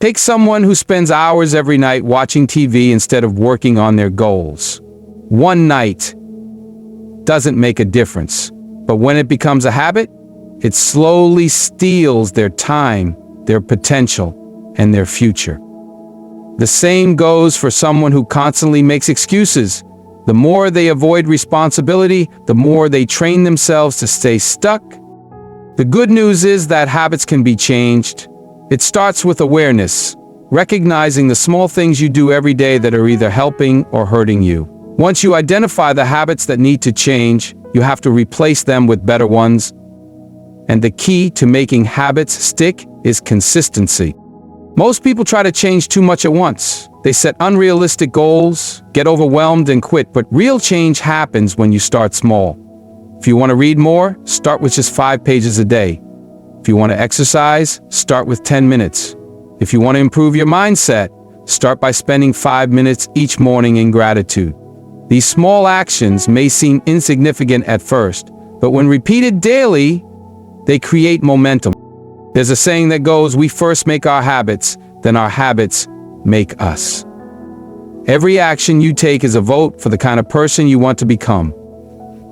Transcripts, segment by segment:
Take someone who spends hours every night watching TV instead of working on their goals. One night doesn't make a difference, but when it becomes a habit, it slowly steals their time, their potential, and their future. The same goes for someone who constantly makes excuses. The more they avoid responsibility, the more they train themselves to stay stuck. The good news is that habits can be changed. It starts with awareness, recognizing the small things you do every day that are either helping or hurting you. Once you identify the habits that need to change, you have to replace them with better ones. And the key to making habits stick is consistency. Most people try to change too much at once. They set unrealistic goals, get overwhelmed and quit, but real change happens when you start small. If you want to read more, start with just 5 pages a day. If you want to exercise, start with 10 minutes. If you want to improve your mindset, start by spending 5 minutes each morning in gratitude. These small actions may seem insignificant at first, but when repeated daily, they create momentum. There's a saying that goes, we first make our habits, then our habits make us. Every action you take is a vote for the kind of person you want to become.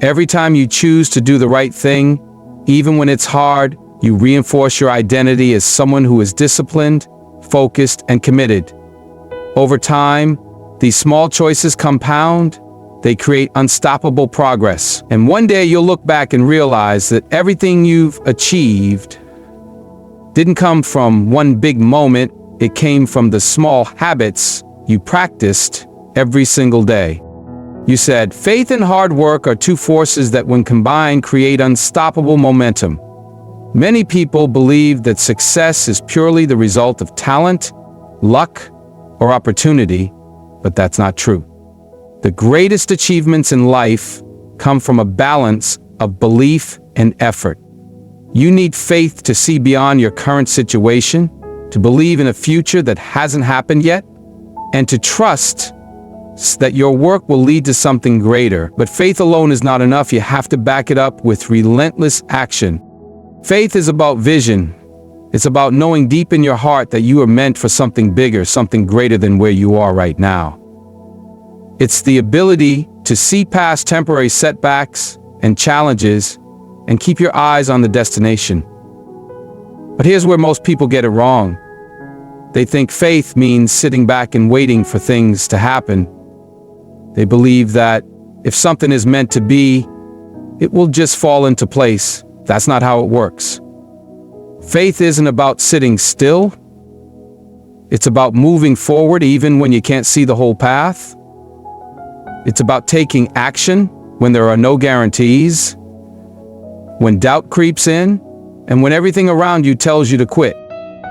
Every time you choose to do the right thing, even when it's hard, you reinforce your identity as someone who is disciplined, focused, and committed. Over time, these small choices compound. They create unstoppable progress. And one day you'll look back and realize that everything you've achieved didn't come from one big moment. It came from the small habits you practiced every single day. You said, faith and hard work are two forces that when combined create unstoppable momentum. Many people believe that success is purely the result of talent, luck, or opportunity, but that's not true. The greatest achievements in life come from a balance of belief and effort. You need faith to see beyond your current situation, to believe in a future that hasn't happened yet, and to trust that your work will lead to something greater. But faith alone is not enough. You have to back it up with relentless action. Faith is about vision. It's about knowing deep in your heart that you are meant for something bigger, something greater than where you are right now. It's the ability to see past temporary setbacks and challenges and keep your eyes on the destination. But here's where most people get it wrong. They think faith means sitting back and waiting for things to happen. They believe that if something is meant to be, it will just fall into place. That's not how it works. Faith isn't about sitting still. It's about moving forward even when you can't see the whole path. It's about taking action when there are no guarantees, when doubt creeps in, and when everything around you tells you to quit.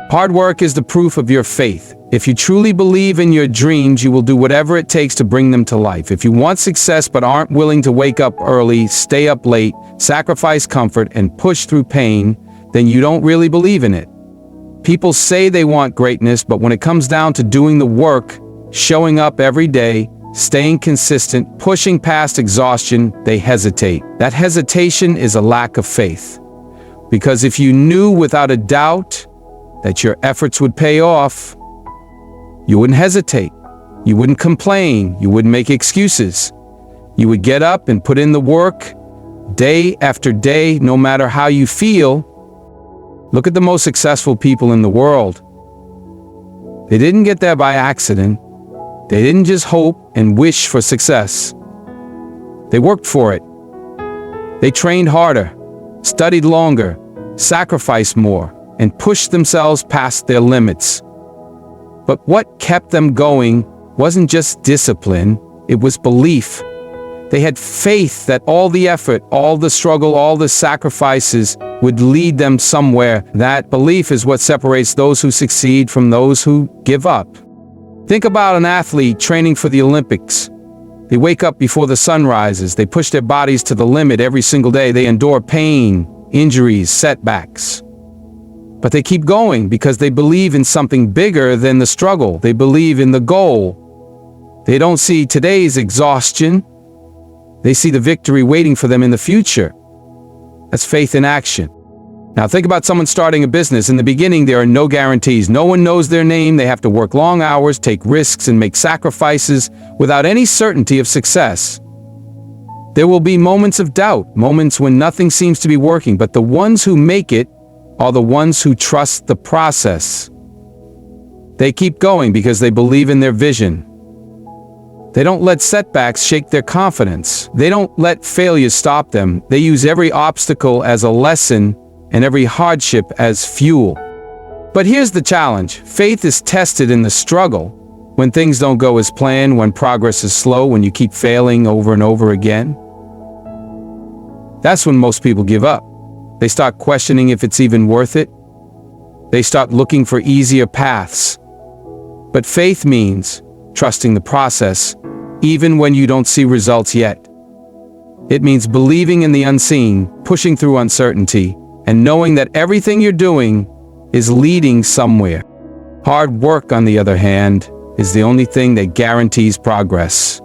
Hard work is the proof of your faith. If you truly believe in your dreams, you will do whatever it takes to bring them to life. If you want success but aren't willing to wake up early, stay up late, sacrifice comfort, and push through pain, then you don't really believe in it. People say they want greatness, but when it comes down to doing the work, showing up every day, staying consistent, pushing past exhaustion, they hesitate. That hesitation is a lack of faith. Because if you knew without a doubt that your efforts would pay off, you wouldn't hesitate. You wouldn't complain. You wouldn't make excuses. You would get up and put in the work day after day, no matter how you feel. Look at the most successful people in the world. They didn't get there by accident. They didn't just hope and wish for success. They worked for it. They trained harder, studied longer, sacrificed more, and pushed themselves past their limits. But what kept them going wasn't just discipline, it was belief. They had faith that all the effort, all the struggle, all the sacrifices would lead them somewhere. That belief is what separates those who succeed from those who give up. Think about an athlete training for the Olympics. They wake up before the sun rises. They push their bodies to the limit every single day. They endure pain, injuries, setbacks. But they keep going because they believe in something bigger than the struggle. They believe in the goal. They don't see today's exhaustion. They see the victory waiting for them in the future. That's faith in action. Now think about someone starting a business. In the beginning, there are no guarantees. No one knows their name. They have to work long hours, take risks, and make sacrifices without any certainty of success. There will be moments of doubt, moments when nothing seems to be working, but the ones who make it are the ones who trust the process. They keep going because they believe in their vision. They don't let setbacks shake their confidence. They don't let failure stop them. They use every obstacle as a lesson and every hardship as fuel. But here's the challenge. Faith is tested in the struggle. When things don't go as planned, when progress is slow, when you keep failing over and over again. That's when most people give up. They start questioning if it's even worth it. They start looking for easier paths. But faith means trusting the process, even when you don't see results yet. It means believing in the unseen, pushing through uncertainty, and knowing that everything you're doing is leading somewhere. Hard work, on the other hand, is the only thing that guarantees progress.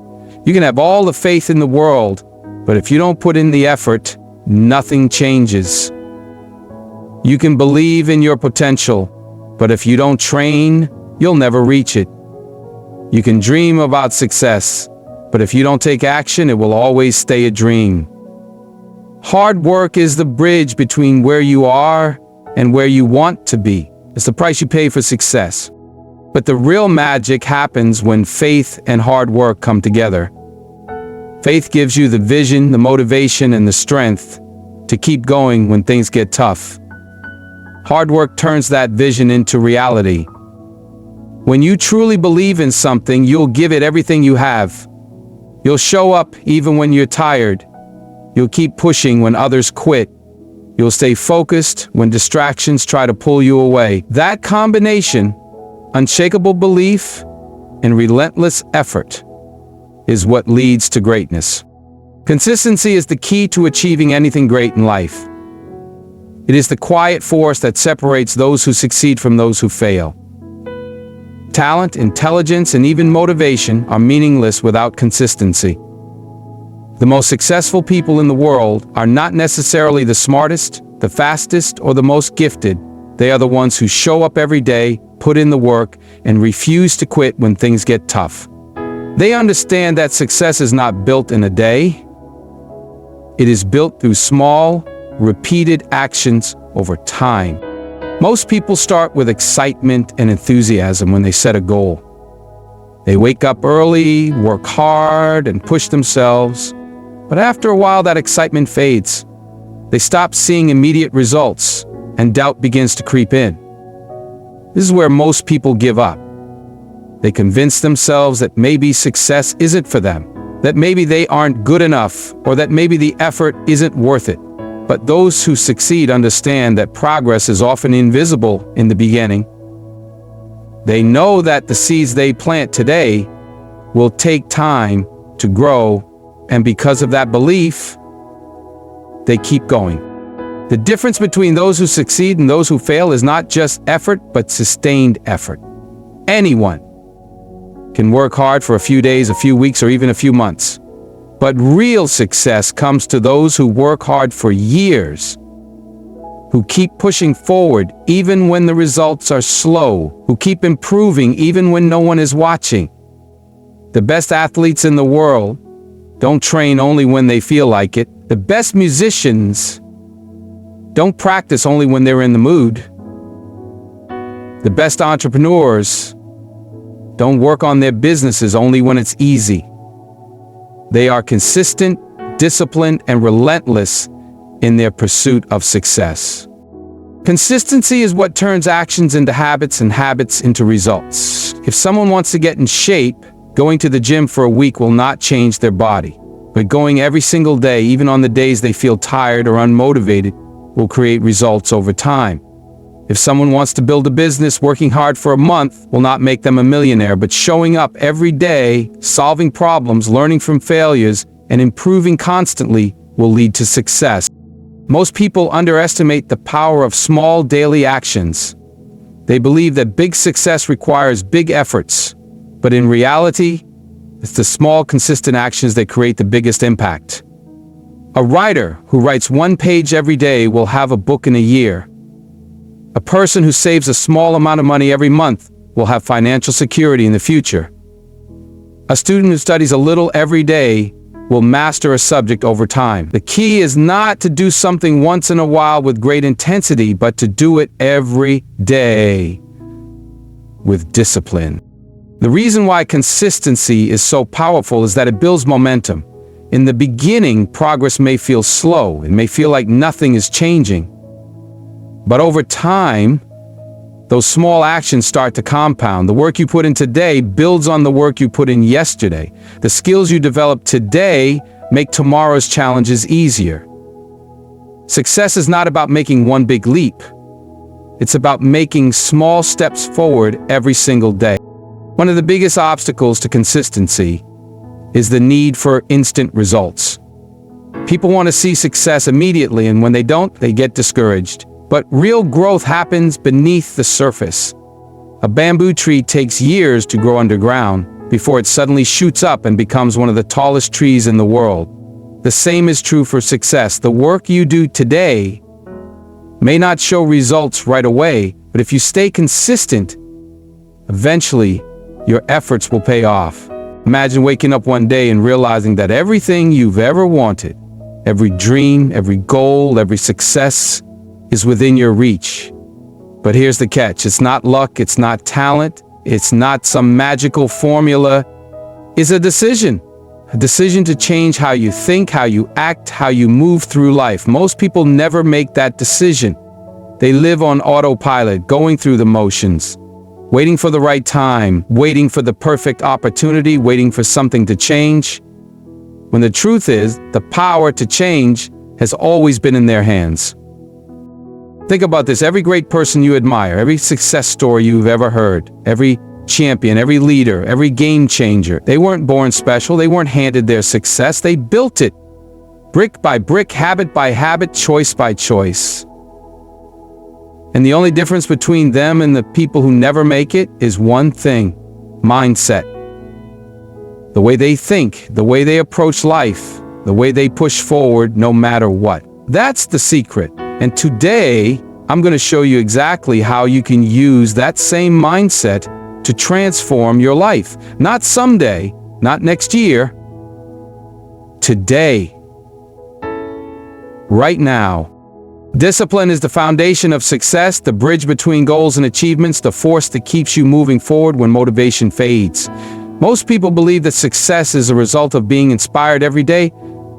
You can have all the faith in the world, but if you don't put in the effort, nothing changes. You can believe in your potential, but if you don't train, you'll never reach it. You can dream about success, but if you don't take action, it will always stay a dream. Hard work is the bridge between where you are and where you want to be. It's the price you pay for success. But the real magic happens when faith and hard work come together. Faith gives you the vision, the motivation, and the strength to keep going when things get tough. Hard work turns that vision into reality. When you truly believe in something, you'll give it everything you have. You'll show up even when you're tired. You'll keep pushing when others quit. You'll stay focused when distractions try to pull you away. That combination, unshakable belief and relentless effort, is what leads to greatness. Consistency is the key to achieving anything great in life. It is the quiet force that separates those who succeed from those who fail. Talent, intelligence, and even motivation are meaningless without consistency. The most successful people in the world are not necessarily the smartest, the fastest, or the most gifted. They are the ones who show up every day, put in the work, and refuse to quit when things get tough. They understand that success is not built in a day. It is built through small, repeated actions over time. Most people start with excitement and enthusiasm when they set a goal. They wake up early, work hard, and push themselves. But after a while, that excitement fades. They stop seeing immediate results, and doubt begins to creep in. This is where most people give up. They convince themselves that maybe success isn't for them, that maybe they aren't good enough, or that maybe the effort isn't worth it. But those who succeed understand that progress is often invisible in the beginning. They know that the seeds they plant today will take time to grow, and because of that belief, they keep going. The difference between those who succeed and those who fail is not just effort, but sustained effort. Anyone can work hard for a few days, a few weeks, or even a few months. But real success comes to those who work hard for years, who keep pushing forward even when the results are slow, who keep improving even when no one is watching. The best athletes in the world don't train only when they feel like it. The best musicians don't practice only when they're in the mood. The best entrepreneurs don't work on their businesses only when it's easy. They are consistent, disciplined, and relentless in their pursuit of success. Consistency is what turns actions into habits and habits into results. If someone wants to get in shape, going to the gym for a week will not change their body. But going every single day, even on the days they feel tired or unmotivated, will create results over time. If someone wants to build a business, working hard for a month will not make them a millionaire, but showing up every day, solving problems, learning from failures, and improving constantly will lead to success. Most people underestimate the power of small daily actions. They believe that big success requires big efforts, but in reality, it's the small, consistent actions that create the biggest impact. A writer who writes one page every day will have a book in a year. A person who saves a small amount of money every month will have financial security in the future. A student who studies a little every day will master a subject over time. The key is not to do something once in a while with great intensity, but to do it every day with discipline. The reason why consistency is so powerful is that it builds momentum. In the beginning, progress may feel slow. It may feel like nothing is changing. But over time, those small actions start to compound. The work you put in today builds on the work you put in yesterday. The skills you develop today make tomorrow's challenges easier. Success is not about making one big leap. It's about making small steps forward every single day. One of the biggest obstacles to consistency is the need for instant results. People want to see success immediately, and when they don't, they get discouraged. But real growth happens beneath the surface. A bamboo tree takes years to grow underground before it suddenly shoots up and becomes one of the tallest trees in the world. The same is true for success. The work you do today may not show results right away, but if you stay consistent, eventually your efforts will pay off. Imagine waking up one day and realizing that everything you've ever wanted, every dream, every goal, every success, is within your reach. But here's the catch. It's not luck, it's not talent, it's not some magical formula. It's a decision to change how you think, how you act, how you move through life. Most people never make that decision. They live on autopilot, going through the motions, waiting for the right time, waiting for the perfect opportunity, waiting for something to change. When the truth is, the power to change has always been in their hands. Think about this. Every great person you admire, every success story you've ever heard, every champion, every leader, every game changer, they weren't born special. They weren't handed their success. They built it. Brick by brick, habit by habit, choice by choice. And the only difference between them and the people who never make it is one thing: mindset. The way they think, the way they approach life, the way they push forward no matter what. That's the secret. And today, I'm going to show you exactly how you can use that same mindset to transform your life. Not someday, not next year. Today. Right now. Discipline is the foundation of success, the bridge between goals and achievements, the force that keeps you moving forward when motivation fades. Most people believe that success is a result of being inspired every day,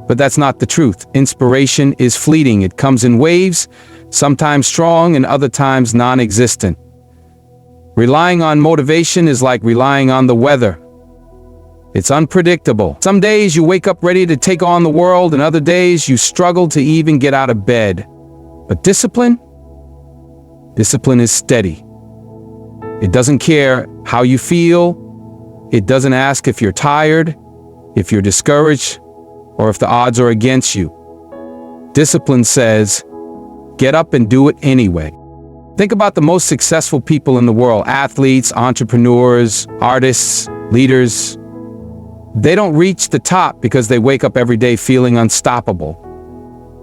but that's not the truth. Inspiration is fleeting. It comes in waves, sometimes strong and other times non-existent. Relying on motivation is like relying on the weather. It's unpredictable. Some days you wake up ready to take on the world, and other days you struggle to even get out of bed. But discipline is steady. It doesn't care how you feel. It doesn't ask if you're tired, if you're discouraged, or if the odds are against you. Discipline says, get up and do it anyway. Think about the most successful people in the world: athletes, entrepreneurs, artists, leaders. They don't reach the top because they wake up every day feeling unstoppable.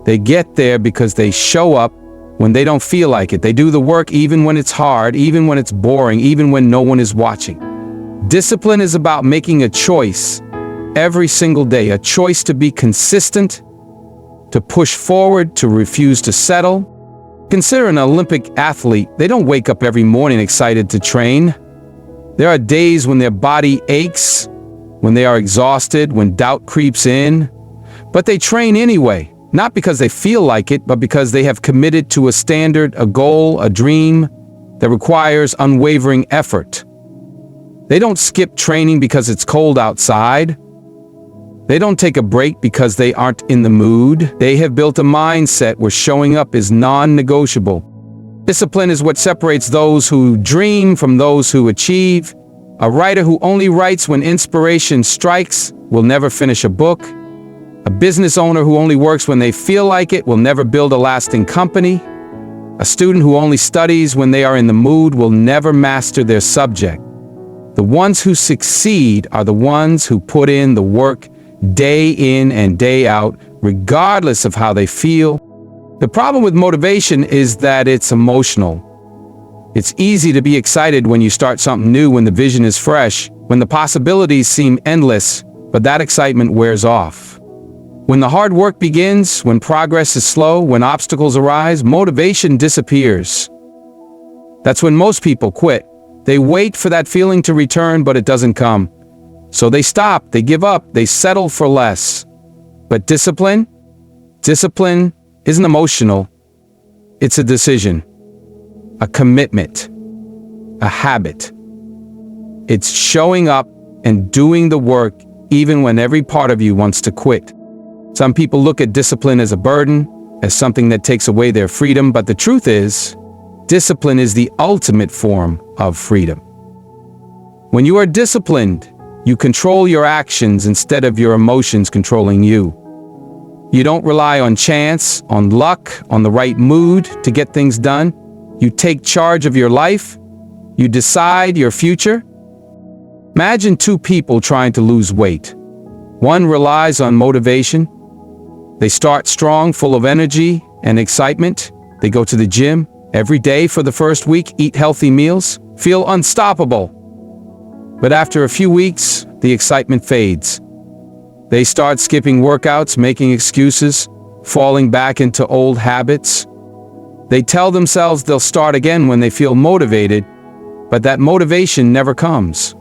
They get there because they show up when they don't feel like it. They do the work even when it's hard, even when it's boring, even when no one is watching. Discipline is about making a choice every single day, a choice to be consistent, to push forward, to refuse to settle. Consider an Olympic athlete. They don't wake up every morning excited to train. There are days when their body aches, when they are exhausted, when doubt creeps in. But they train anyway, not because they feel like it, but because they have committed to a standard, a goal, a dream that requires unwavering effort. They don't skip training because it's cold outside. They don't take a break because they aren't in the mood. They have built a mindset where showing up is non-negotiable. Discipline is what separates those who dream from those who achieve. A writer who only writes when inspiration strikes will never finish a book. A business owner who only works when they feel like it will never build a lasting company. A student who only studies when they are in the mood will never master their subject. The ones who succeed are the ones who put in the work day in and day out, regardless of how they feel. The problem with motivation is that it's emotional. It's easy to be excited when you start something new, when the vision is fresh, when the possibilities seem endless, but that excitement wears off. When the hard work begins, when progress is slow, when obstacles arise, motivation disappears. That's when most people quit. They wait for that feeling to return, but it doesn't come. So they stop, they give up, they settle for less. But discipline? Discipline isn't emotional. It's a decision, a commitment, a habit. It's showing up and doing the work even when every part of you wants to quit. Some people look at discipline as a burden, as something that takes away their freedom, but the truth is, discipline is the ultimate form of freedom. When you are disciplined, you control your actions instead of your emotions controlling you. You don't rely on chance, on luck, on the right mood to get things done. You take charge of your life. You decide your future. Imagine two people trying to lose weight. One relies on motivation. They start strong, full of energy and excitement. They go to the gym every day for the first week, eat healthy meals, feel unstoppable. But after a few weeks, the excitement fades. They start skipping workouts, making excuses, falling back into old habits. They tell themselves they'll start again when they feel motivated, but that motivation never comes.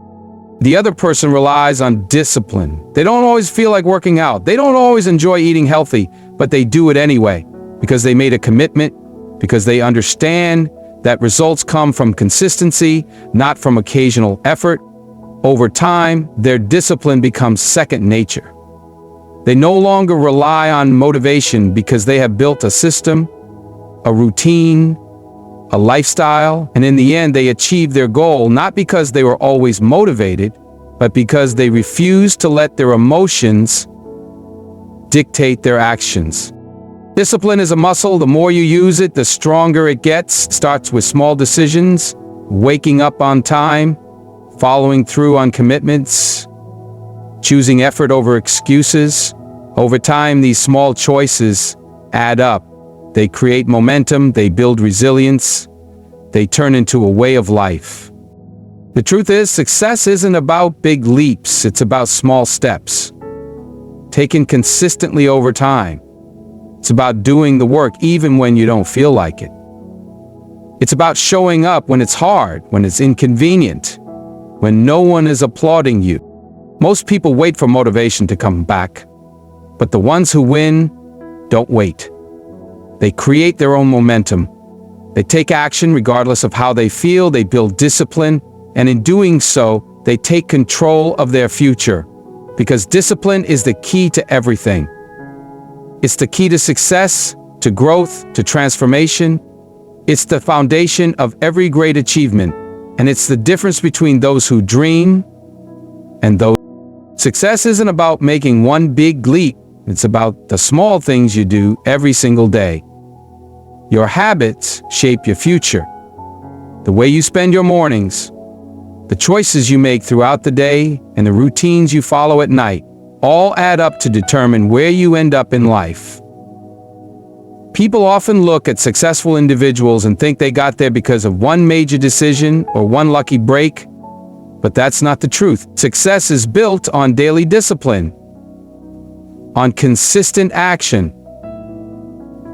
The other person relies on discipline. They don't always feel like working out. They don't always enjoy eating healthy, but they do it anyway because they made a commitment, because they understand that results come from consistency, not from occasional effort. Over time, their discipline becomes second nature. They no longer rely on motivation because they have built a system, a routine, a lifestyle, and in the end, they achieve their goal not because they were always motivated, but because they refused to let their emotions dictate their actions. Discipline is a muscle. The more you use it, the stronger it gets. It starts with small decisions, waking up on time, following through on commitments, choosing effort over excuses. Over time, these small choices add up. They create momentum, they build resilience, they turn into a way of life. The truth is, success isn't about big leaps, it's about small steps, taken consistently over time. It's about doing the work even when you don't feel like it. It's about showing up when it's hard, when it's inconvenient, when no one is applauding you. Most people wait for motivation to come back, but the ones who win don't wait. They create their own momentum. They take action regardless of how they feel. They build discipline, and in doing so, they take control of their future. Because discipline is the key to everything. It's the key to success, to growth, to transformation. It's the foundation of every great achievement, and it's the difference between those who dream and those. Success isn't about making one big leap. It's about the small things you do every single day. Your habits shape your future. The way you spend your mornings, the choices you make throughout the day, and the routines you follow at night all add up to determine where you end up in life. People often look at successful individuals and think they got there because of one major decision or one lucky break, but that's not the truth. Success is built on daily discipline, on consistent action,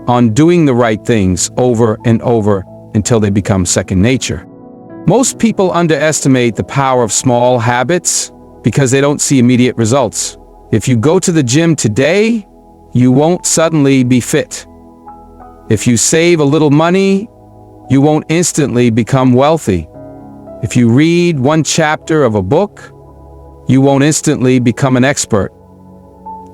on doing the right things over and over until they become second nature. Most people underestimate the power of small habits because they don't see immediate results. If you go to the gym today, you won't suddenly be fit. If you save a little money, you won't instantly become wealthy. If you read one chapter of a book, you won't instantly become an expert.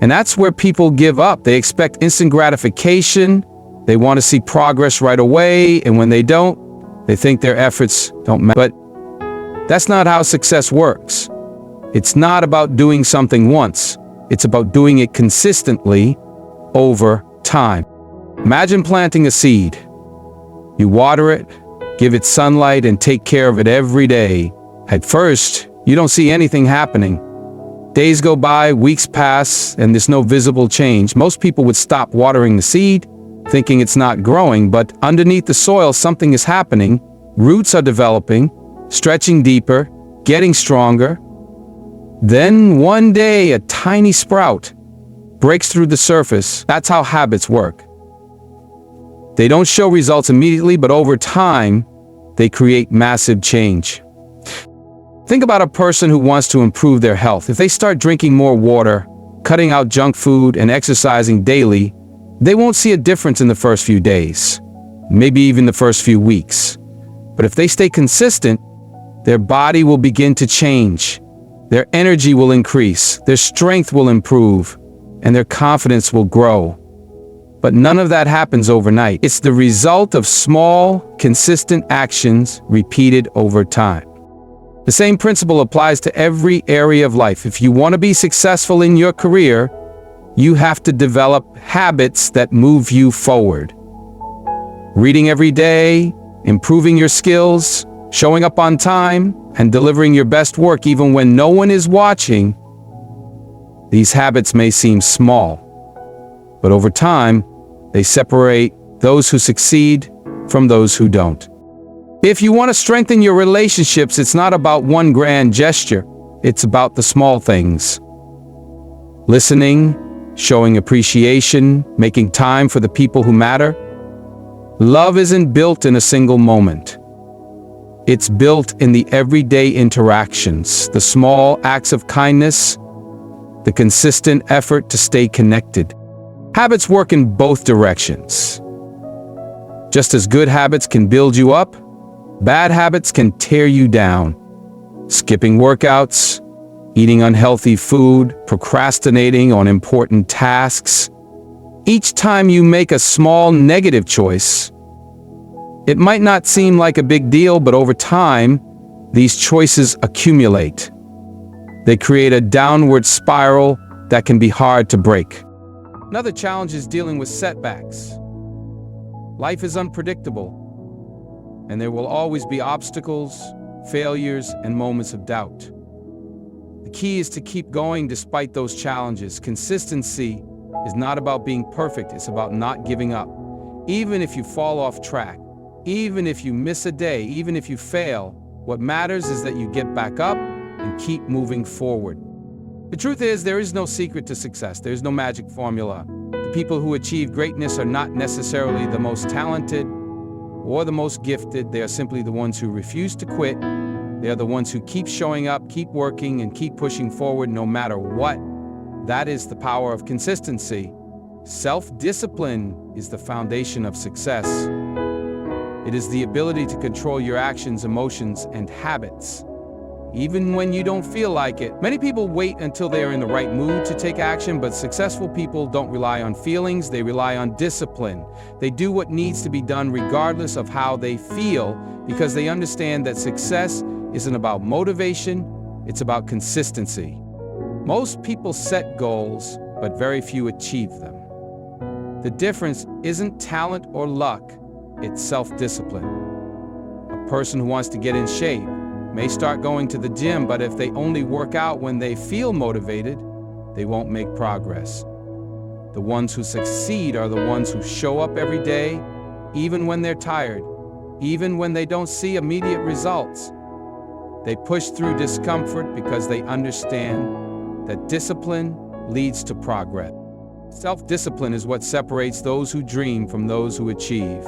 And that's where people give up. They expect instant gratification. They want to see progress right away. And when they don't, they think their efforts don't matter. But that's not how success works. It's not about doing something once. It's about doing it consistently over time. Imagine planting a seed. You water it, give it sunlight, and take care of it every day. At first, you don't see anything happening. Days go by, weeks pass, and there's no visible change. Most people would stop watering the seed, thinking it's not growing, but underneath the soil, something is happening. Roots are developing, stretching deeper, getting stronger. Then one day, a tiny sprout breaks through the surface. That's how habits work. They don't show results immediately, but over time, they create massive change. Think about a person who wants to improve their health. If they start drinking more water, cutting out junk food, and exercising daily, they won't see a difference in the first few days, maybe even the first few weeks. But if they stay consistent, their body will begin to change. Their energy will increase, their strength will improve, and their confidence will grow. But none of that happens overnight. It's the result of small, consistent actions repeated over time. The same principle applies to every area of life. If you want to be successful in your career, you have to develop habits that move you forward. Reading every day, improving your skills, showing up on time, and delivering your best work even when no one is watching. These habits may seem small, but over time, they separate those who succeed from those who don't. If you want to strengthen your relationships, it's not about one grand gesture. It's about the small things. Listening, showing appreciation, making time for the people who matter. Love isn't built in a single moment. It's built in the everyday interactions, the small acts of kindness, the consistent effort to stay connected. Habits work in both directions. Just as good habits can build you up, bad habits can tear you down. Skipping workouts, eating unhealthy food, procrastinating on important tasks. Each time you make a small negative choice, it might not seem like a big deal, but over time, these choices accumulate. They create a downward spiral that can be hard to break. Another challenge is dealing with setbacks. Life is unpredictable, and there will always be obstacles, failures, and moments of doubt. The key is to keep going despite those challenges. Consistency is not about being perfect, it's about not giving up. Even if you fall off track, even if you miss a day, even if you fail, what matters is that you get back up and keep moving forward. The truth is, there is no secret to success. There's no magic formula. The people who achieve greatness are not necessarily the most talented or the most gifted. They are simply the ones who refuse to quit. They are the ones who keep showing up, keep working, and keep pushing forward no matter what. That is the power of consistency. Self-discipline is the foundation of success. It is the ability to control your actions, emotions, and habits, even when you don't feel like it. Many people wait until they are in the right mood to take action, but successful people don't rely on feelings, they rely on discipline. They do what needs to be done regardless of how they feel, because they understand that success isn't about motivation, it's about consistency. Most people set goals, but very few achieve them. The difference isn't talent or luck, it's self-discipline. A person who wants to get in shape may start going to the gym, but if they only work out when they feel motivated, they won't make progress. The ones who succeed are the ones who show up every day, even when they're tired, even when they don't see immediate results. They push through discomfort because they understand that discipline leads to progress. Self-discipline is what separates those who dream from those who achieve.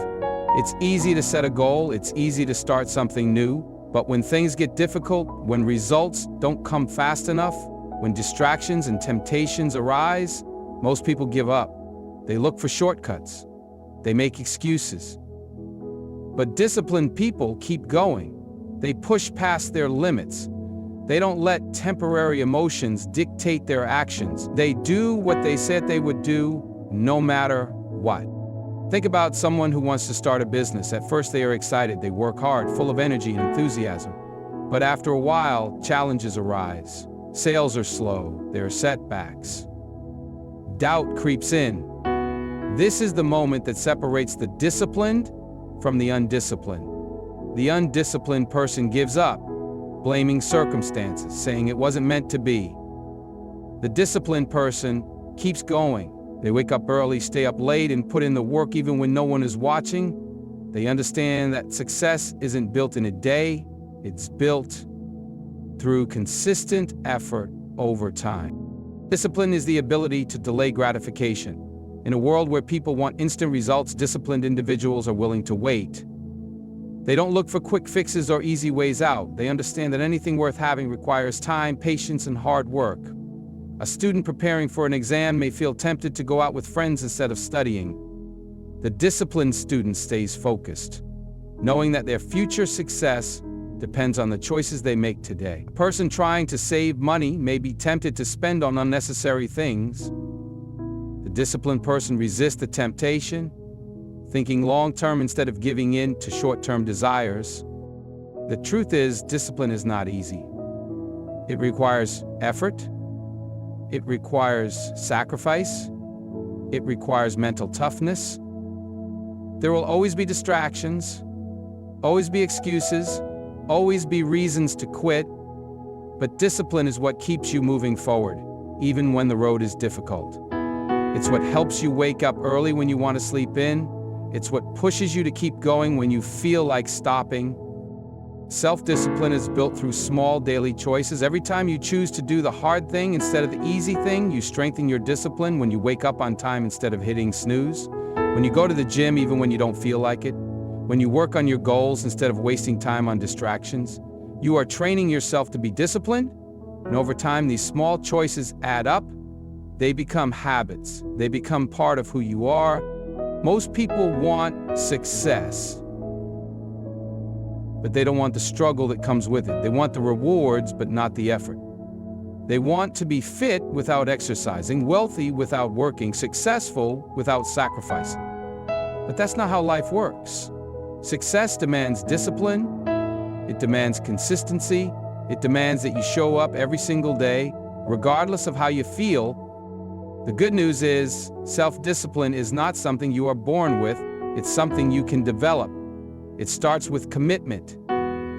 It's easy to set a goal, it's easy to start something new, but when things get difficult, when results don't come fast enough, when distractions and temptations arise, most people give up. They look for shortcuts. They make excuses. But disciplined people keep going. They push past their limits. They don't let temporary emotions dictate their actions. They do what they said they would do, no matter what. Think about someone who wants to start a business. At first they are excited, they work hard, full of energy and enthusiasm. But after a while, challenges arise. Sales are slow, there are setbacks. Doubt creeps in. This is the moment that separates the disciplined from the undisciplined. The undisciplined person gives up, blaming circumstances, saying it wasn't meant to be. The disciplined person keeps going. They wake up early, stay up late, and put in the work even when no one is watching. They understand that success isn't built in a day, it's built through consistent effort over time. Discipline is the ability to delay gratification. In a world where people want instant results, disciplined individuals are willing to wait. They don't look for quick fixes or easy ways out. They understand that anything worth having requires time, patience, and hard work. A student preparing for an exam may feel tempted to go out with friends instead of studying. The disciplined student stays focused, knowing that their future success depends on the choices they make today. A person trying to save money may be tempted to spend on unnecessary things. The disciplined person resists the temptation, thinking long-term instead of giving in to short-term desires. The truth is, discipline is not easy. It requires effort. It requires sacrifice. It requires mental toughness. There will always be distractions, always be excuses, always be reasons to quit, but discipline is what keeps you moving forward, even when the road is difficult. It's what helps you wake up early when you want to sleep in. It's what pushes you to keep going when you feel like stopping. Self-discipline is built through small daily choices. Every time you choose to do the hard thing instead of the easy thing, you strengthen your discipline. When you wake up on time instead of hitting snooze, when you go to the gym even when you don't feel like it, when you work on your goals instead of wasting time on distractions, you are training yourself to be disciplined. And over time, these small choices add up. They become habits. They become part of who you are. Most people want success, but they don't want the struggle that comes with it. They want the rewards, but not the effort. They want to be fit without exercising, wealthy without working, successful without sacrificing. But that's not how life works. Success demands discipline. It demands consistency. It demands that you show up every single day, regardless of how you feel. The good news is, self-discipline is not something you are born with. It's something you can develop. It starts with commitment.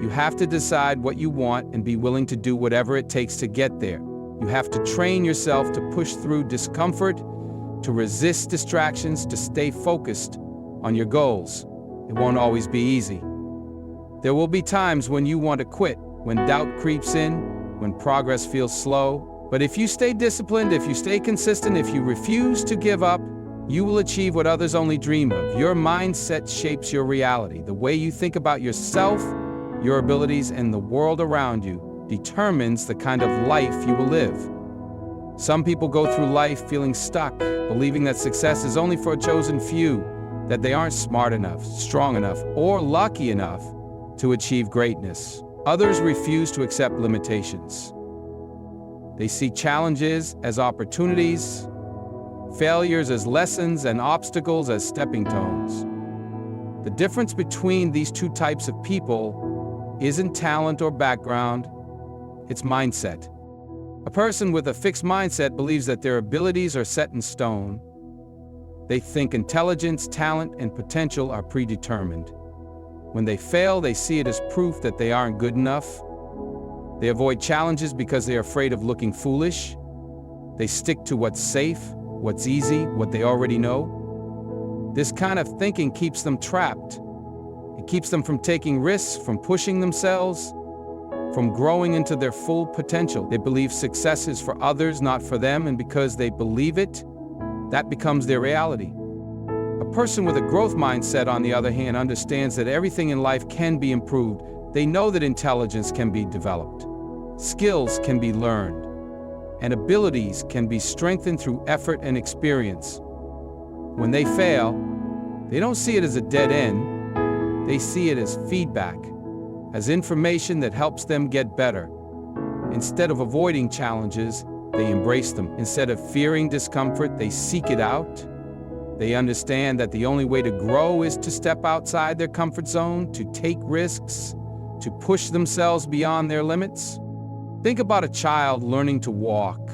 You have to decide what you want and be willing to do whatever it takes to get there. You have to train yourself to push through discomfort, to resist distractions, to stay focused on your goals. It won't always be easy. There will be times when you want to quit, when doubt creeps in, when progress feels slow. But if you stay disciplined, if you stay consistent, if you refuse to give up, you will achieve what others only dream of. Your mindset shapes your reality. The way you think about yourself, your abilities, and the world around you determines the kind of life you will live. Some people go through life feeling stuck, believing that success is only for a chosen few, that they aren't smart enough, strong enough, or lucky enough to achieve greatness. Others refuse to accept limitations. They see challenges as opportunities, failures as lessons, and obstacles as stepping stones. The difference between these two types of people isn't talent or background, it's mindset. A person with a fixed mindset believes that their abilities are set in stone. They think intelligence, talent, and potential are predetermined. When they fail, they see it as proof that they aren't good enough. They avoid challenges because they are afraid of looking foolish. They stick to what's safe, what's easy, what they already know. This kind of thinking keeps them trapped. It keeps them from taking risks, from pushing themselves, from growing into their full potential. They believe success is for others, not for them, and because they believe it, that becomes their reality. A person with a growth mindset, on the other hand, understands that everything in life can be improved. They know that intelligence can be developed, skills can be learned, and abilities can be strengthened through effort and experience. When they fail, they don't see it as a dead end. They see it as feedback, as information that helps them get better. Instead of avoiding challenges, they embrace them. Instead of fearing discomfort, they seek it out. They understand that the only way to grow is to step outside their comfort zone, to take risks, to push themselves beyond their limits. Think about a child learning to walk.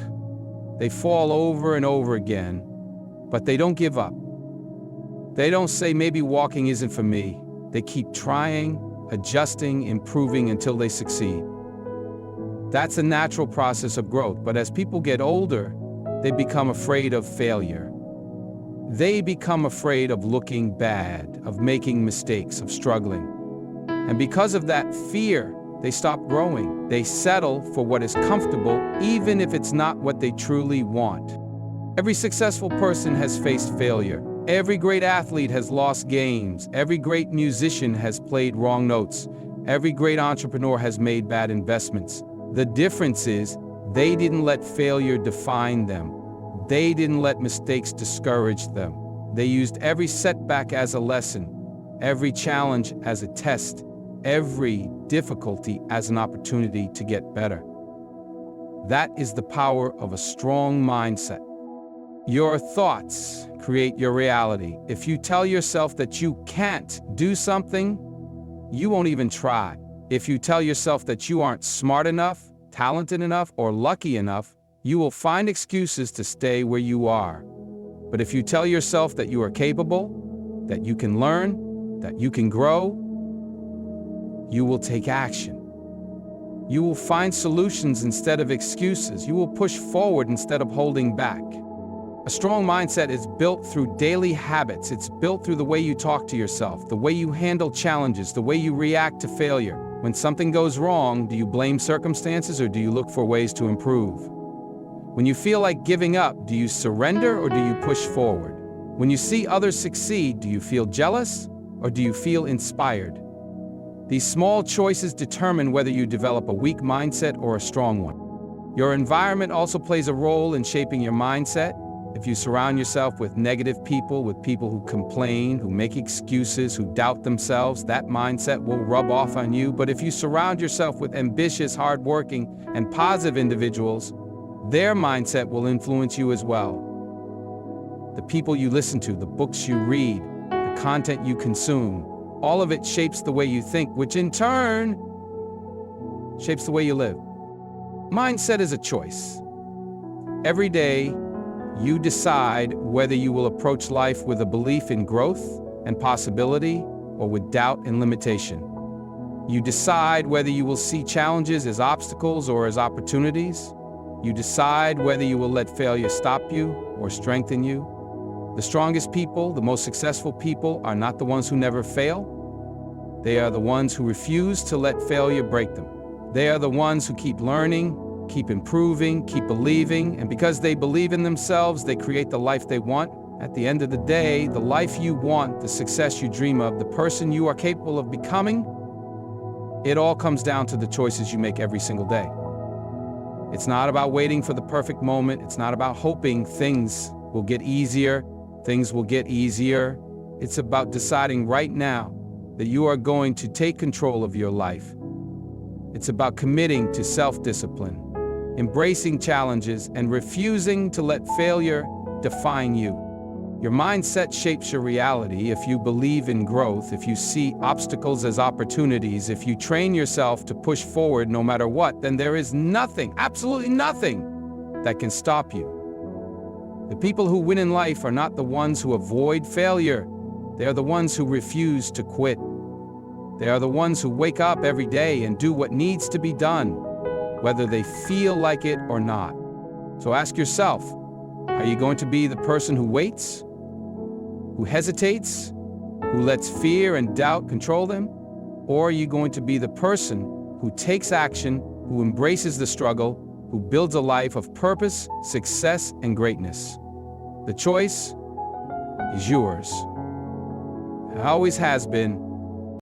They fall over and over again, but they don't give up. They don't say, maybe walking isn't for me. They keep trying, adjusting, improving until they succeed. That's a natural process of growth, but as people get older, they become afraid of failure. They become afraid of looking bad, of making mistakes, of struggling. And because of that fear, they stop growing. They settle for what is comfortable, even if it's not what they truly want. Every successful person has faced failure. Every great athlete has lost games. Every great musician has played wrong notes. Every great entrepreneur has made bad investments. The difference is, they didn't let failure define them. They didn't let mistakes discourage them. They used every setback as a lesson, every challenge as a test, every difficulty as an opportunity to get better. That is the power of a strong mindset. Your thoughts create your reality. If you tell yourself that you can't do something, you won't even try. If you tell yourself that you aren't smart enough, talented enough, or lucky enough, you will find excuses to stay where you are. But if you tell yourself that you are capable, that you can learn, that you can grow, you will take action. You will find solutions instead of excuses. You will push forward instead of holding back. A strong mindset is built through daily habits. It's built through the way you talk to yourself, the way you handle challenges, the way you react to failure. When something goes wrong, do you blame circumstances or do you look for ways to improve? When you feel like giving up, do you surrender or do you push forward? When you see others succeed, do you feel jealous or do you feel inspired? These small choices determine whether you develop a weak mindset or a strong one. Your environment also plays a role in shaping your mindset. If you surround yourself with negative people, with people who complain, who make excuses, who doubt themselves, that mindset will rub off on you. But if you surround yourself with ambitious, hardworking, and positive individuals, their mindset will influence you as well. The people you listen to, the books you read, the content you consume, all of it shapes the way you think, which in turn shapes the way you live. Mindset is a choice. Every day, you decide whether you will approach life with a belief in growth and possibility or with doubt and limitation. You decide whether you will see challenges as obstacles or as opportunities. You decide whether you will let failure stop you or strengthen you. The strongest people, the most successful people, are not the ones who never fail. They are the ones who refuse to let failure break them. They are the ones who keep learning, keep improving, keep believing, and because they believe in themselves, they create the life they want. At the end of the day, the life you want, the success you dream of, the person you are capable of becoming, it all comes down to the choices you make every single day. It's not about waiting for the perfect moment. It's not about hoping things will get easier. Things will get easier. It's about deciding right now that you are going to take control of your life. It's about committing to self-discipline, embracing challenges, and refusing to let failure define you. Your mindset shapes your reality. If you believe in growth, if you see obstacles as opportunities, if you train yourself to push forward no matter what, then there is nothing, absolutely nothing, that can stop you. The people who win in life are not the ones who avoid failure. They are the ones who refuse to quit. They are the ones who wake up every day and do what needs to be done, whether they feel like it or not. So ask yourself, are you going to be the person who waits, who hesitates, who lets fear and doubt control them? Or are you going to be the person who takes action, who embraces the struggle, who builds a life of purpose, success, and greatness? The choice is yours. It always has been.